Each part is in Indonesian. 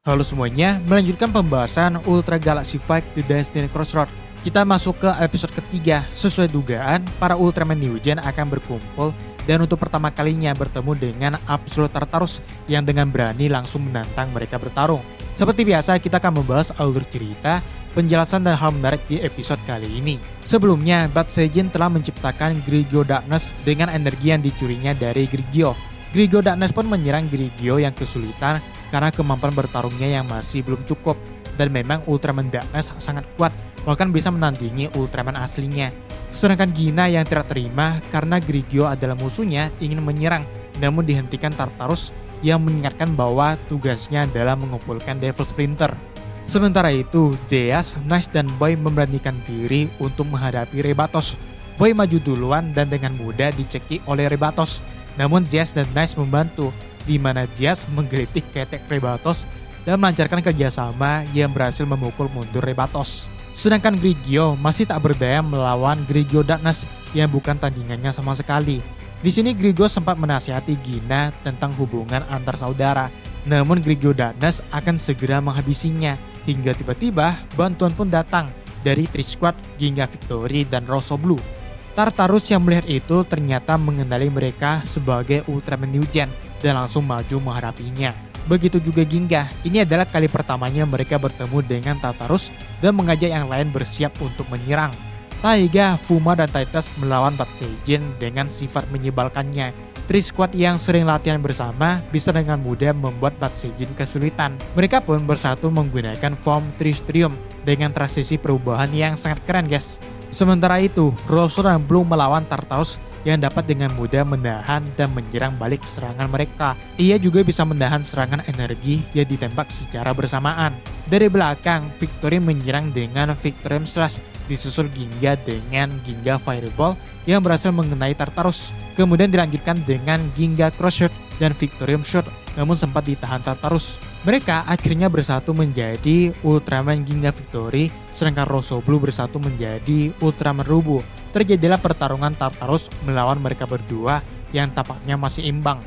Halo semuanya, melanjutkan pembahasan Ultra Galaxy Fight The Destiny Crossroad. Kita masuk ke episode ketiga. Sesuai dugaan, para Ultraman New Gen akan berkumpul dan untuk pertama kalinya bertemu dengan Absolute Tartarus yang dengan berani langsung menantang mereka bertarung. Seperti biasa, kita akan membahas alur cerita, penjelasan dan hal menarik di episode kali ini. Sebelumnya, Bat Seijin telah menciptakan Grigio Darkness dengan energi yang dicurinya dari Grigio. Grigio Darkness pun menyerang Grigio yang kesulitan karena kemampuan bertarungnya yang masih belum cukup. Dan memang Ultraman Darkness sangat kuat, bahkan bisa menandingi Ultraman aslinya. Sedangkan Gina yang tidak terima karena Grigio adalah musuhnya ingin menyerang, namun dihentikan Tartarus yang mengingatkan bahwa tugasnya adalah mengumpulkan Devil Splinter. Sementara itu, Zeus, Nice dan Boy memberanikan diri untuk menghadapi Rebatos. Boy maju duluan dan dengan mudah dicekik oleh Rebatos. Namun Zeus dan Nice membantu, di mana Zeus menggelitik ketek Rebatos dan melancarkan kerjasama yang berhasil memukul mundur Rebatos. Sedangkan Grigio masih tak berdaya melawan Grigio Darkness yang bukan tandingannya sama sekali. Di sini Grigio sempat menasihati Gina tentang hubungan antar saudara, namun Grigio Darkness akan segera menghabisinya hingga tiba-tiba bantuan pun datang dari Tri Squad, Ginga Victory dan Rosso Blue. Tartarus yang melihat itu ternyata mengenali mereka sebagai Ultraman New Gen dan langsung maju menghadapinya. Begitu juga Ginga, ini adalah kali pertamanya mereka bertemu dengan Tartarus dan mengajak yang lain bersiap untuk menyerang. Taiga, Fuma, dan Titus melawan Bat Seijin dengan sifat menyebalkannya. Tri Squad yang sering latihan bersama bisa dengan mudah membuat Bat Seijin kesulitan. Mereka pun bersatu menggunakan form Tristrium dengan transisi perubahan yang sangat keren guys. Sementara itu, Rosso dan Blue melawan Tartarus yang dapat dengan mudah menahan dan menyerang balik serangan mereka. Ia juga bisa menahan serangan energi yang ditembak secara bersamaan. Dari belakang, Victory menyerang dengan Victorium Slash, disusul Ginga dengan Ginga Fireball yang berhasil mengenai Tartarus. Kemudian dilanjutkan dengan Ginga Crossshot dan Victorium Shot, namun sempat ditahan Tartarus. Mereka akhirnya bersatu menjadi Ultraman Ginga Victory, sedangkan Rosso Blue bersatu menjadi Ultraman Rubu. Terjadilah pertarungan Tartarus melawan mereka berdua yang tampaknya masih imbang.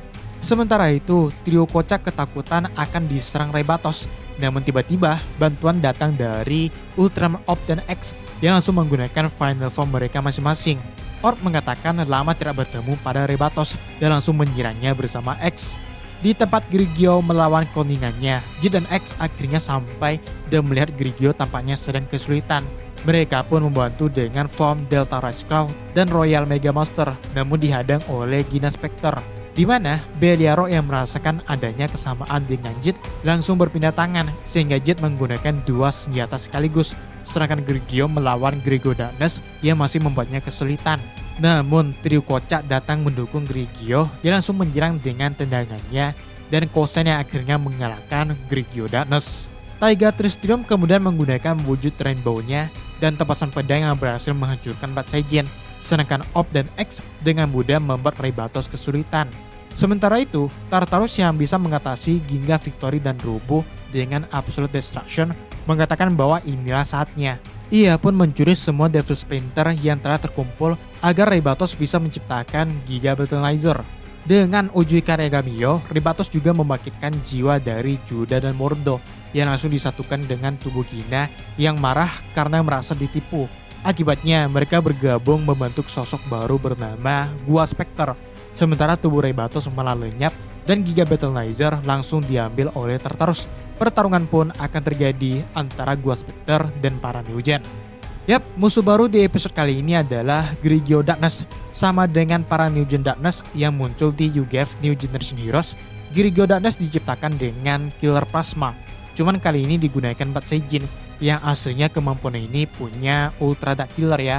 Sementara itu, trio kocak ketakutan akan diserang Rebatos, namun tiba-tiba bantuan datang dari Ultraman Orb dan X yang langsung menggunakan final form mereka masing-masing. Orb mengatakan lama tidak bertemu pada Rebatos dan langsung menyerangnya bersama X. Di tempat Grigio melawan kloningannya, J dan X akhirnya sampai dan melihat Grigio tampaknya sedang kesulitan. Mereka pun membantu dengan form Delta Rise Claw dan Royal Mega Master, namun dihadang oleh Gina Spectre. Di mana Beliaro yang merasakan adanya kesamaan dengan Jet langsung berpindah tangan sehingga Jet menggunakan dua senjata sekaligus, sedangkan Grigio melawan Grigio Darkness yang masih membuatnya kesulitan. Namun trio kocak datang mendukung Grigio yang langsung menyerang dengan tendangannya dan Kosen yang akhirnya mengalahkan Grigio Darkness. Taiga Tristrium kemudian menggunakan wujud Rainbow-nya dan tepasan pedang yang berhasil menghancurkan Bat Seijin, sedangkan Orb dan X dengan mudah membuat Rebatos kesulitan. Sementara itu, Tartarus yang bisa mengatasi Ginga Victory dan Rubu dengan Absolute Destruction mengatakan bahwa inilah saatnya. Ia pun mencuri semua Devil Splinter yang telah terkumpul agar Rebatos bisa menciptakan Giga Battleizer. Dengan Ujui Karegamio, Rebatos juga membangkitkan jiwa dari Juda dan Mordo yang langsung disatukan dengan tubuh Gina yang marah karena merasa ditipu. Akibatnya mereka bergabung membentuk sosok baru bernama Gua Spectre. Sementara tubuh Rebatos malah lenyap dan Giga Battleizer langsung diambil oleh Tartarus. Pertarungan pun akan terjadi antara Gua Spectre dan para New Gen. Yap, musuh baru di episode kali ini adalah Grigio Darkness. Sama dengan para New Gen Darkness yang muncul di UGF New Generation Heroes, Grigio Darkness diciptakan dengan Killer Plasma. Cuman kali ini digunakan Bat Seijin yang aslinya kemampuan ini punya Ultra Dark Killer ya.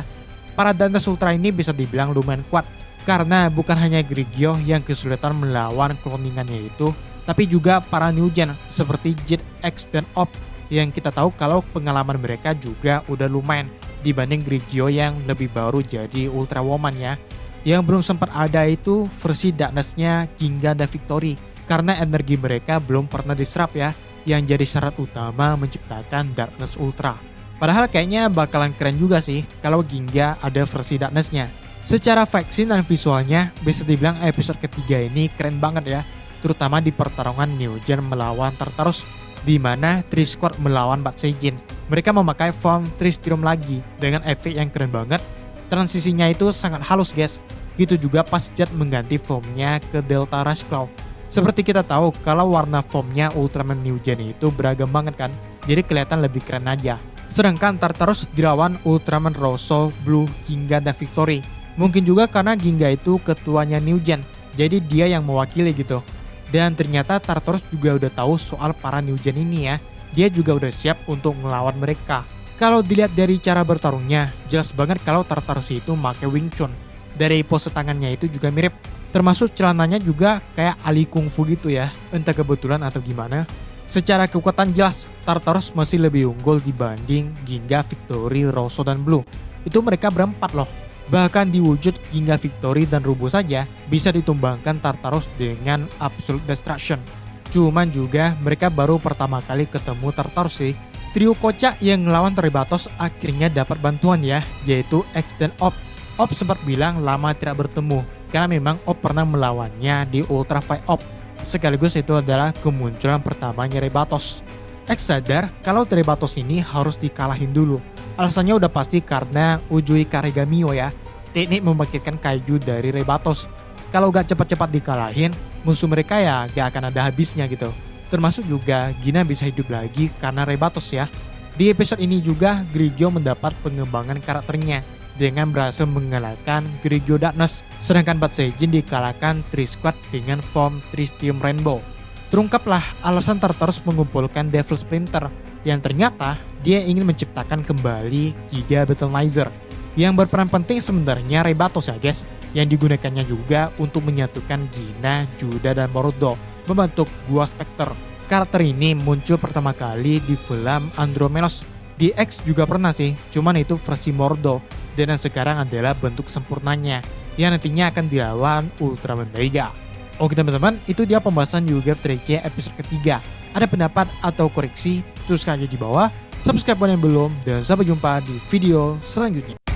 Para Darkness Ultra ini bisa dibilang lumayan kuat karena bukan hanya Grigio yang kesulitan melawan kloningannya itu, tapi juga para New Gen seperti Jet, X, dan Orb yang kita tahu kalau pengalaman mereka juga udah lumayan dibanding Grigio yang lebih baru jadi Ultra Woman ya. Yang belum sempat ada itu versi Darkness-nya Ginga dan Victory karena energi mereka belum pernah diserap ya, yang jadi syarat utama menciptakan Darkness Ultra. Padahal kayaknya bakalan keren juga sih kalau Ginga ada versi Darkness-nya. Secara vaksin dan visualnya bisa dibilang episode ketiga ini keren banget ya, terutama di pertarungan New Gen melawan Tartarus. di mana Tri-Squad melawan Bat Seijin. Mereka memakai form Tristium lagi dengan efek yang keren banget. Transisinya itu sangat halus guys. Gitu juga pas Jet mengganti formnya ke Delta Rush Claw. Seperti kita tahu kalau warna formnya Ultraman New Gen itu beragam banget kan. Jadi kelihatan lebih keren aja. Sedangkan Tartarus dilawan Ultraman Rosso, Blue, Ginga, dan Victory. Mungkin juga karena Ginga itu ketuanya New Gen, jadi dia yang mewakili gitu. Dan ternyata Tartarus juga udah tahu soal para New Gen ini ya. Dia juga udah siap untuk ngelawan mereka. Kalau dilihat dari cara bertarungnya, jelas banget kalau Tartarus itu pakai Wing Chun. Dari pose tangannya itu juga mirip. Termasuk celananya juga kayak Ali Kungfu gitu ya. Entah kebetulan atau gimana. Secara kekuatan jelas, Tartarus masih lebih unggul dibanding Ginga, Victory, Rosso, dan Blue. Itu mereka berempat loh. Bahkan di wujud Ginga, Victory, dan Rubo saja bisa ditumbangkan Tartarus dengan Absolute Destruction. Cuman juga mereka baru pertama kali ketemu Tartarus sih. Trio kocak yang ngelawan Trebatos akhirnya dapat bantuan ya, yaitu X dan Op. Op sempat bilang lama tidak bertemu, karena memang Op pernah melawannya di Ultra Fight Op. Sekaligus itu adalah kemunculan pertamanya Rebatos. X sadar kalau Trebatos ini harus dikalahin dulu. Alasannya udah pasti karena Ujui Karegamio ya, teknik membangkitkan kaiju dari Rebatos. Kalau gak cepat-cepat dikalahin, musuh mereka ya gak akan ada habisnya gitu. Termasuk juga Gina bisa hidup lagi karena Rebatos ya. Di episode ini juga Grigio mendapat pengembangan karakternya dengan berhasil mengalahkan Grigio Darkness. Sedangkan Bat Seijin dikalahkan Tri-Squad dengan form Tristium Rainbow. Terungkaplah alasan Tartarus mengumpulkan Devil Splinter, yang ternyata dia ingin menciptakan kembali Giga Battleizer. Yang berperan penting sebenarnya Rebatos ya guys, yang digunakannya juga untuk menyatukan Gina, Juda, dan Mordo membentuk Gua Spectre. Karakter ini muncul pertama kali di film Andromenos. Di X juga pernah sih, cuman itu versi Mordo, dan yang sekarang adalah bentuk sempurnanya yang nantinya akan dilawan Ultraman Mega. Oke teman-teman, itu dia pembahasan UGF 3C episode ketiga. Ada pendapat atau koreksi, tuliskan aja di bawah. Subscribe yang belum, dan sampai jumpa di video selanjutnya.